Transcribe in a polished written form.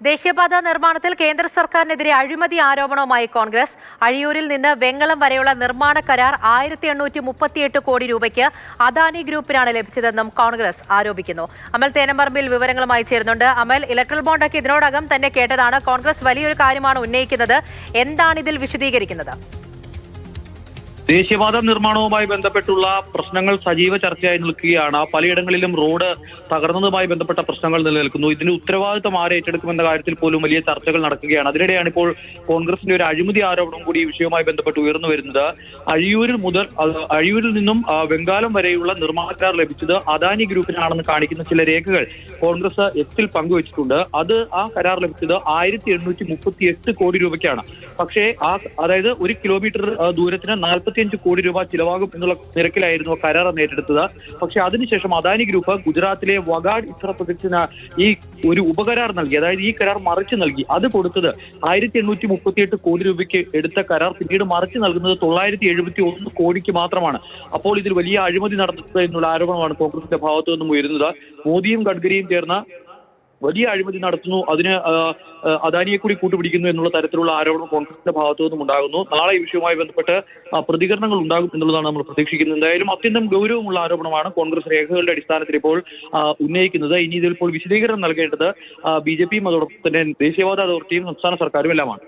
ദേശീയപാത നിർമ്മാണത്തിൽ കേന്ദ്ര സർക്കാരിനെതിരെ അഴിമതി ആരോപണവുമായി കോൺഗ്രസ്. അഴിയൂരിൽ നിന്ന് വെങ്ങളം വരെയുള്ള നിർമ്മാണ കരാർ 1838 കോടി രൂപയ്ക്ക് അദാനി ഗ്രൂപ്പിനാണ് ലഭിച്ചതെന്നും കോൺഗ്രസ് ആരോപിക്കുന്നു. അമൽ തേനമ്പറമ്പിൽ വിവരങ്ങളുമായി ചേരുന്നുണ്ട്. അമൽ, ഇലക്ട്രൽ ബോണ്ടൊക്കെ ഇതിനോടകം തന്നെ കേട്ടതാണ്. കോൺഗ്രസ് വലിയൊരു കാര്യമാണ് ഉന്നയിക്കുന്നത്. എന്താണ് ഇതിൽ വിശദീകരിക്കുന്നത്? ദേശീയപാത നിർമ്മാണവുമായി ബന്ധപ്പെട്ടുള്ള പ്രശ്നങ്ങൾ സജീവ ചർച്ചയായി നിൽക്കുകയാണ്. പലയിടങ്ങളിലും റോഡ് തകർന്നതുമായി ബന്ധപ്പെട്ട പ്രശ്നങ്ങൾ നിലനിൽക്കുന്നു. ഇതിന്റെ ഉത്തരവാദിത്തം ആരെ ഏറ്റെടുക്കുമെന്ന കാര്യത്തിൽ പോലും വലിയ ചർച്ചകൾ നടക്കുകയാണ്. അതിനിടെയാണ് ഇപ്പോൾ കോൺഗ്രസിന്റെ ഒരു അഴിമതി ആരോപണം കൂടി ഈ വിഷയവുമായി ബന്ധപ്പെട്ട് ഉയർന്നു വരുന്നത്. അഴിയൂരിൽ നിന്നും വെങ്കാലം വരെയുള്ള നിർമ്മാണ കരാർ ലഭിച്ചത് അദാനി ഗ്രൂപ്പിനാണെന്ന് കാണിക്കുന്ന ചില രേഖകൾ കോൺഗ്രസ് എക്സിൽ പങ്കുവച്ചിട്ടുണ്ട്. ആ കരാർ ലഭിച്ചത് 1838 കോടി രൂപയ്ക്കാണ്. പക്ഷേ അതായത് 1 കിലോമീറ്റർ ദൂരത്തിന് 45 കോടി രൂപ ചിലവാകും എന്നുള്ള നിരക്കിലായിരുന്നു കരാർ അന്ന് ഏറ്റെടുത്തത്. പക്ഷെ അതിനുശേഷം അദാനി ഗ്രൂപ്പ് ഗുജറാത്തിലെ വഗാഡ് ഇത്ര പ്രൊജക്ടിന് ഈ ഒരു ഉപകരാർ നൽകി. അതായത് ഈ കരാർ മറിച്ച് നൽകി. അത് കൊടുത്തത് 1838 കോടി രൂപയ്ക്ക് എടുത്ത കരാർ പിന്നീട് മറിച്ച് നൽകുന്നത് 971 കോടിക്ക് മാത്രമാണ്. അപ്പോൾ ഇതിൽ വലിയ അഴിമതി നടത്തുന്നത് എന്നുള്ള ആരോപണമാണ് കോൺഗ്രസിന്റെ ഭാഗത്തു നിന്നും ഉയരുന്നത്. മോദിയും ഗഡ്കരിയും ചേർന്ന് വലിയ അഴിമതി നടത്തുന്നു, അതിന് അദാനിയെ കൂടി കൂട്ടുപിടിക്കുന്നു എന്നുള്ള തരത്തിലുള്ള ആരോപണം കോൺഗ്രസിന്റെ ഭാഗത്തു നിന്നും ഉണ്ടാകുന്നു. നാളെ ഈ വിഷയവുമായി ബന്ധപ്പെട്ട് പ്രതികരണങ്ങൾ ഉണ്ടാകും എന്നുള്ളതാണ് നമ്മൾ പ്രതീക്ഷിക്കുന്നത്. എന്തായാലും അത്യന്തം ഗൗരവമുള്ള ആരോപണമാണ് കോൺഗ്രസ് രേഖകളുടെ അടിസ്ഥാനത്തിൽ ഇപ്പോൾ ഉന്നയിക്കുന്നത്. ഇനി ഇതിൽ ഇപ്പോൾ വിശദീകരണം നൽകേണ്ടത് BJPയും അതോടൊപ്പം തന്നെ ദേശീയപാത അതോറിറ്റിയും സംസ്ഥാന സർക്കാരും എല്ലാമാണ്.